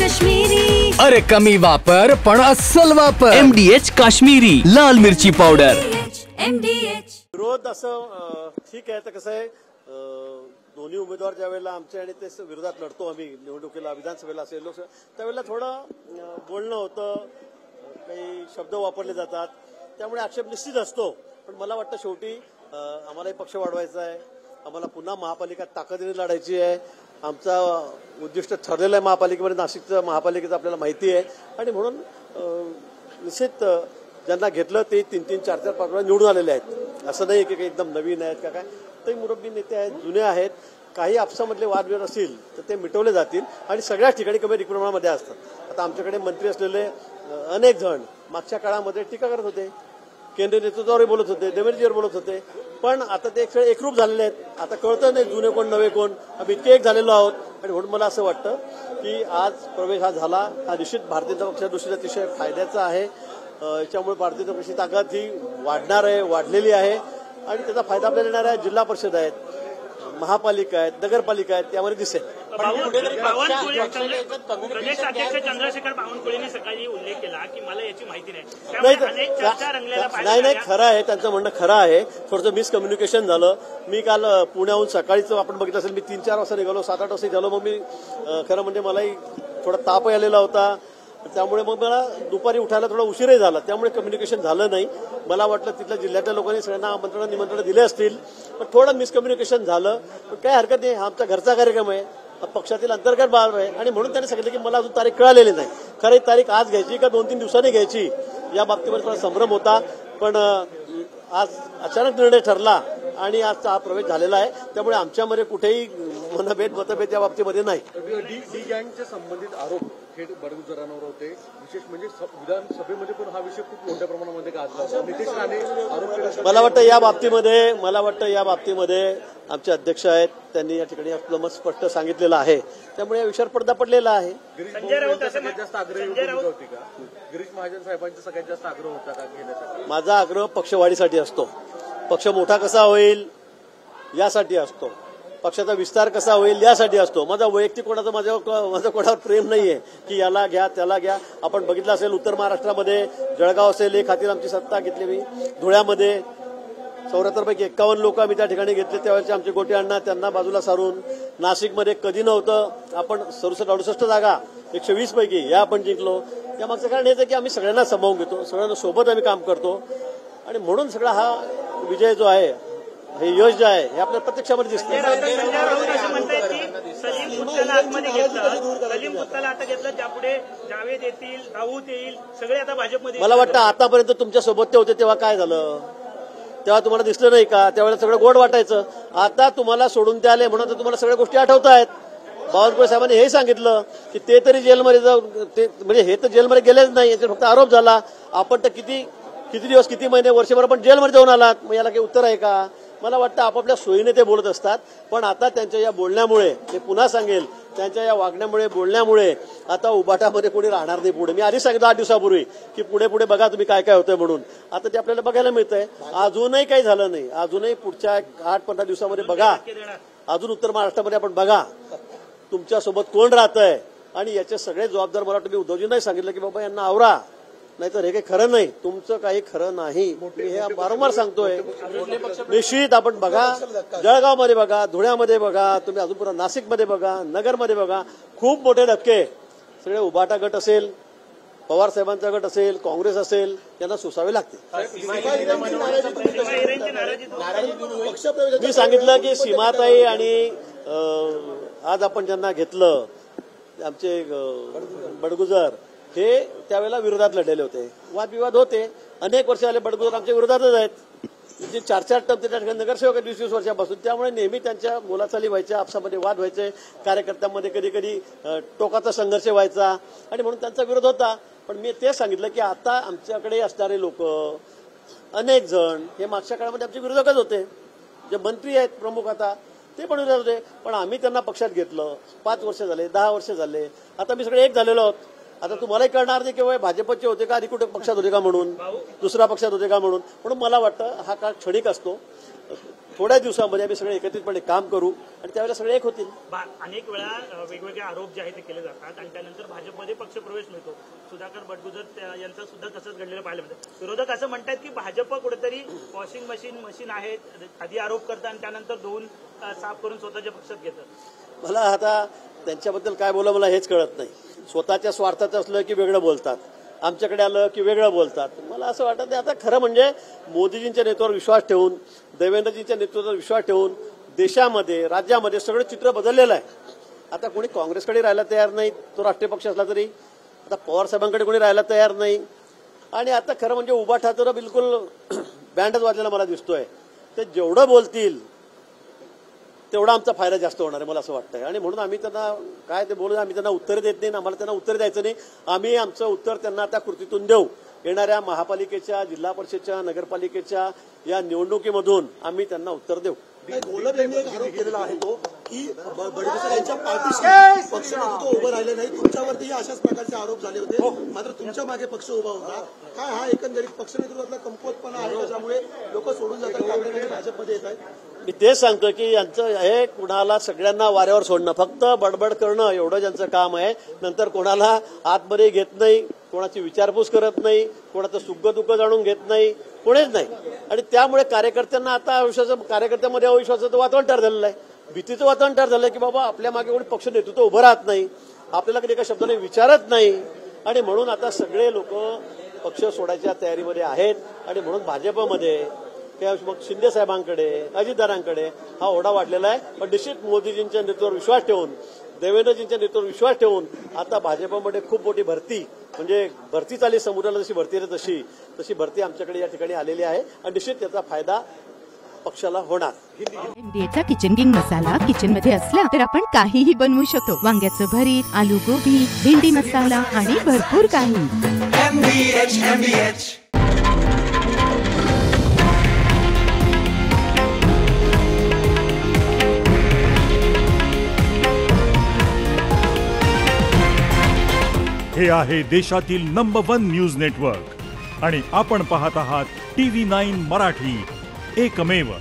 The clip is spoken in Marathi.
काश्मीरी. अरे कमी वापर पण अस्सल वापर. MDH काश्मीरी लाल मिरची पावडर. MDH. विरोध असं ठीक आहे. तर कसं आहे, दोन्ही उमेदवार ज्या वेळेला आमच्या आणि ते विरोधात लढतो आम्ही निवडणुकीला, विधानसभेला असेल लोकसभा, त्यावेळेला थोडं बोलणं होतं, काही शब्द वापरले जातात, त्यामुळे आक्षेप निश्चित असतो. पण मला वाटतं शेवटी आम्हालाही पक्ष वाढवायचा आहे, आम्हाला पुन्हा महापालिका ताकदीने लढायची आहे. आमचा उद्दिष्ट ठरलेलं आहे महापालिकेमध्ये, नाशिकचं महापालिकेचं आपल्याला माहिती आहे. आणि म्हणून निश्चित ज्यांना घेतलं ते 3-3, 4-4, 5 वेळा निवडून आलेले आहेत. असं नाही की काही एकदम नवीन आहेत का काय, ते मुरब्बी नेते आहेत, जुने आहेत. काही आपसामधले वादविवाद असतील तर ते मिटवले जातील आणि सगळ्याच ठिकाणी कमी प्रमाणामध्ये असतात. आता आमच्याकडे मंत्री असलेले अनेक जण मागच्या काळामध्ये टीका करत होते, केंद्रीय नेतृत्वावरही बोलत होते, देवेंद्रजीवर बोलत होते. पण आता ते एकरूप झालेले आहेत. आता कळतं नाही जुने कोण नवे कोण, आम्ही इतके एक झालेलो आहोत. आणि म्हणून मला असं वाटतं की आज प्रवेश हा झाला, हा निश्चित भारतीय जनता पक्षाच्या दृष्टीने अतिशय फायद्याचा आहे. याच्यामुळे भारतीय जनता पक्षाची ताकद ही वाढणार आहे, वाढलेली आहे. आणि त्याचा फायदा आपल्याला येणार आहे. जिल्हा परिषद आहेत, महापालिका आहेत, नगरपालिका आहेत, त्यामध्ये दिसेल. प्रदेश अध्यक्ष चंद्रशेखर बावनकुळेंनी सकाळी उल्लेख केला की मला याची माहिती नाही. नाही, खरं आहे, त्यांचं म्हणणं खरं आहे. थोडंसं मिसकम्युनिकेशन झालं. मी काल पुण्याहून सकाळीच आपण बघितलं असेल, मी 3-4 वाजता निघालो, 7-8 वाजता झालो. मग मी खरं म्हणजे मलाही थोडा ताप आलेला होता, त्यामुळे मग मला दुपारी उठायला थोडा उशीरही झाला. त्यामुळे कम्युनिकेशन झालं नाही. मला वाटलं तिथल्या जिल्ह्यातल्या लोकांनी सगळ्यांना निमंत्रण दिले असतील, पण थोडं मिसकम्युनिकेशन झालं. पण काय हरकत नाही, हा आमचा घरचा कार्यक्रम आहे, पक्षातील अंतर्गत बाब आहे. आणि म्हणून त्यांनी सांगितलं की मला अजून तारीख कळालेली नाही. खरं तारीख आज घ्यायची का 2-3 दिवसांनी घ्यायची, या बाबतीमध्ये थोडा संभ्रम होता. पण आज अचानक निर्णय ठरला आणि आजचा हा प्रवेश झालेला आहे. त्यामुळे आमच्यामध्ये कुठेही मतभेद या बाबतीमध्ये नाही. डी गँगच्या संबंधित आरोप थेट बडगुजरांवर होते. विशेष म्हणजे विधानसभेमध्ये पण हा विषय खूप मोठ्या प्रमाणामध्ये गाजला. नितेश राणे आरोप केला. मला वाटतं या बाबतीमध्ये आमचे अध्यक्ष आहेत, त्यांनी या ठिकाणी आपलं मत स्पष्ट सांगितलेलं आहे. त्यामुळे या विषयावर पडदा पडलेला आहे. सगळ्यात जास्त आग्रह होती का गिरीश महाजन साहेबांचा सगळ्यात जास्त आग्रह होता का घेण्यासाठी? माझा आग्रह पक्षवाढीसाठी असतो. पक्ष मोठा कसा होईल यासाठी असतो. पक्षाचा विस्तार कसा होईल यासाठी असतो. माझा वैयक्तिक माझं कोणावर प्रेम नाहीये की याला घ्या त्याला घ्या. आपण बघितलं असेल उत्तर महाराष्ट्रामध्ये जळगाव असेल, एक हाती आमची सत्ता घेतली मी. धुळ्यामध्ये 74 पैकी 51 लोक आम्ही त्या ठिकाणी घेतले. त्यावेळेचे आमचे गोटे अण्णा, त्यांना बाजूला सारून. नाशिकमध्ये कधी नव्हतं, आपण 67-68 जागा 120 पैकी या आपण जिंकलो. यामागचं कारण हेच आहे की आम्ही सगळ्यांना सामावून घेतो, सगळ्यांना सोबत आम्ही काम करतो. आणि म्हणून सगळा हा विजय जो आहे, हे यश जे आहे, हे आपल्या प्रत्यक्षामध्ये दिसतं. मला वाटतं आतापर्यंत तुमच्या सोबत ते होते तेव्हा काय झालं, तेव्हा तुम्हाला दिसलं नाही का? त्यावेळेला सगळं गोड वाटायचं. आता तुम्हाला सोडून ते आले म्हणून तुम्हाला सगळ्या गोष्टी आठवत आहेत. बावनकुळे साहेबांनी हे सांगितलं की ते तरी जेलमध्ये जाऊ, ते म्हणजे हे तर जेलमध्ये गेलेच नाही, याचा फक्त आरोप झाला. आपण तर किती दिवस, किती महिने, वर्षभर आपण जेलमध्ये जाऊन आलात. मग याला काही उत्तर आहे का? मला वाटतं आपापल्या सोयीने ते बोलत असतात. पण आता त्यांच्या या बोलण्यामुळे, ते पुन्हा सांगेल, त्यांच्या या वागण्यामुळे, बोलण्यामुळे आता उबाटामध्ये कोणी राहणार नाही पुढे. मी आधी सांगितलं 8 दिवसापूर्वी की पुढे बघा तुम्ही काय काय होतंय म्हणून. आता ते आपल्याला बघायला मिळतंय. अजूनही काही झालं नाही. अजूनही पुढच्या 8-15 दिवसामध्ये बघा, अजून उत्तर महाराष्ट्रामध्ये आपण बघा तुमच्यासोबत कोण राहतंय. आणि याचे सगळे जबाबदार मला वाटतं मी उद्धवजींनाही सांगितलं की बाबा यांना आवरा, नाहीतर हे काही खरं नाही, तुमचं काही खरं नाही. मी हे वारंवार सांगतोय. निश्चित आपण बघा, जळगावमध्ये बघा, धुळ्यामध्ये बघा, तुम्ही अजून पुन्हा नाशिकमध्ये बघा, नगरमध्ये बघा, खूप मोठे धक्के सगळे उभाटा गट असेल, पवार साहेबांचा गट असेल, काँग्रेस असेल, त्यांना सोसावे लागते. मी सांगितलं की सीमाताई आणि आज आपण ज्यांना घेतलं आमचे बडगुजर, हे त्यावेळेला विरोधात लढलेले होते, वादविवाद होते. अनेक वर्ष आले बडगुजर आमच्या विरोधातच आहेत. जे 4-4 टर्म त्या ठिकाणी नगरसेवक आहेत 20-20 वर्षापासून. त्यामुळे नेहमी त्यांच्या बोलाचाली व्हायच्या, आपसामध्ये वाद व्हायचे, कार्यकर्त्यांमध्ये कधी कधी टोकाचा संघर्ष व्हायचा आणि म्हणून त्यांचा विरोध होता. पण मी ते सांगितलं की आता आमच्याकडे असणारे लोक अनेक जण हे मागच्या काळामध्ये आमचे विरोधकच होते. जे मंत्री आहेत प्रमुख आता ते पण विरोध होते. पण आम्ही त्यांना पक्षात घेतलं. 5 वर्ष झाले, 10 वर्ष झाले. आता मी सगळे एक झालेलो आहोत. आता तुम्हालाही कळणार नाही की भाजपचे होते का, आधी कुठे पक्षात होते का म्हणून, दुसऱ्या पक्षात होते का म्हणून. म्हणून मला वाटतं हा काळ क्षणिक असतो. थोड्या दिवसामध्ये आम्ही सगळे एकत्रितपणे काम करू आणि त्यावेळेला सगळे एक होतील. अनेक वेळा वेगवेगळे आरोप जे आहेत ते केले जातात आणि त्यानंतर भाजपमध्ये पक्षप्रवेश मिळतो. सुधाकर बडगुजर यांचं सुद्धा तसंच घडलेलं पाहायला मिळतं. विरोधक असं म्हणतात की भाजप कुठेतरी वॉशिंग मशीन आहे, आधी आरोप करतात आणि त्यानंतर धुवून साफ करून स्वतःच्या पक्षात घेतात. मला आता त्यांच्याबद्दल काय बोला मला हेच कळत नाही. स्वतःच्या स्वार्थाचं असलं की वेगळं बोलतात, आमच्याकडे आलं की वेगळं बोलतात. मला असं वाटत नाही. आता खरं म्हणजे मोदीजींच्या नेतृत्वावर विश्वास ठेवून, देवेंद्रजींच्या नेतृत्वावर विश्वास ठेवून देशामध्ये राज्यामध्ये सगळं चित्र बदललेलं आहे. आता कोणी काँग्रेसकडे राहायला तयार नाही, तो राष्ट्रीय पक्ष असला तरी. आता पवार साहेबांकडे कोणी राहायला तयार नाही. आणि आता खरं म्हणजे उभा तर बिलकुल बँडच वाजलेला मला दिसतोय. ते जेवढं बोलतील तेवढा आमचा फायदा जास्त होणार आहे मला असं वाटतंय. आणि म्हणून आम्ही त्यांना काय ते बोलू, आम्ही त्यांना उत्तर देत नाही, आम्हाला त्यांना उत्तर द्यायचं नाही. आम्ही आमचं उत्तर त्यांना आता कृतीतून देऊ. येणाऱ्या महापालिकेच्या, जिल्हा परिषदेच्या, नगरपालिकेच्या या निवडणुकीमधून आम्ही त्यांना उत्तर देऊ. घोलप यांनी एक आरोप केलेला आहे तो की बडगुजर यांच्या पाठीशी पक्ष नेतृत्व उभं राहिलं नाही. तुमच्यावरती अशाच प्रकारचे आरोप झाले होते, मात्र तुमच्या मागे पक्ष उभा होता. काय हा एकंदरीत पक्ष नेतृत्वातला कमकुवतपणा आहे का, ज्यामुळे लोक सोडून जातात, काँग्रेस भाजपमध्ये येत आहेत? मी तेच सांगतो की यांचं हे कुणाला सगळ्यांना वाऱ्यावर सोडणं, फक्त बडबड करणं एवढं ज्यांचं काम आहे. नंतर कोणाला आतमध्ये घेत नाही, कोणाची विचारपूस करत नाही, कोणाचं सुख दुःख जाणून घेत नाही, कोणीच नाही. आणि त्यामुळे कार्यकर्त्यांना आता कार्यकर्त्यांमध्ये अविश्वासाचं वातावरण तयार झालेलं आहे, भीतीचं वातावरण तयार झालं की बाबा आपल्या मागे कोणी पक्ष नेतृत्व उभं राहत नाही, आपल्याला कधी एका शब्दाने विचारत नाही. आणि म्हणून आता सगळे लोक पक्ष सोडायच्या तयारीमध्ये आहेत. आणि म्हणून भाजपमध्ये मग शिंदे साहेबांकडे, अजितदारांकडे हा ओढा वाढलेला आहे. पण निश्चित मोदीजींच्या नेतृत्वावर विश्वास ठेवून, देवेंद्रजींच्या नेतृत्वावर विश्वास ठेवून आता भाजपमध्ये खूप मोठी भरती, म्हणजे भरती चाली समुद्राला जशी भरती येते तशी भरती आमच्याकडे या ठिकाणी आलेली आहे. आणि निश्चित त्याचा फायदा पक्षाला होणार. MDAचा किचन किंग मसाला किचन मध्ये असला तर आपण काहीही बनवू शकतो. वांग्याचं भरीत, आलू गोबी, भेंडी मसाला आणि भरपूर काही. हे आहे देशातील नंबर 1 न्यूज नेटवर्क आणि आपण पाहत आहात TV9 मराठी, एकमेव.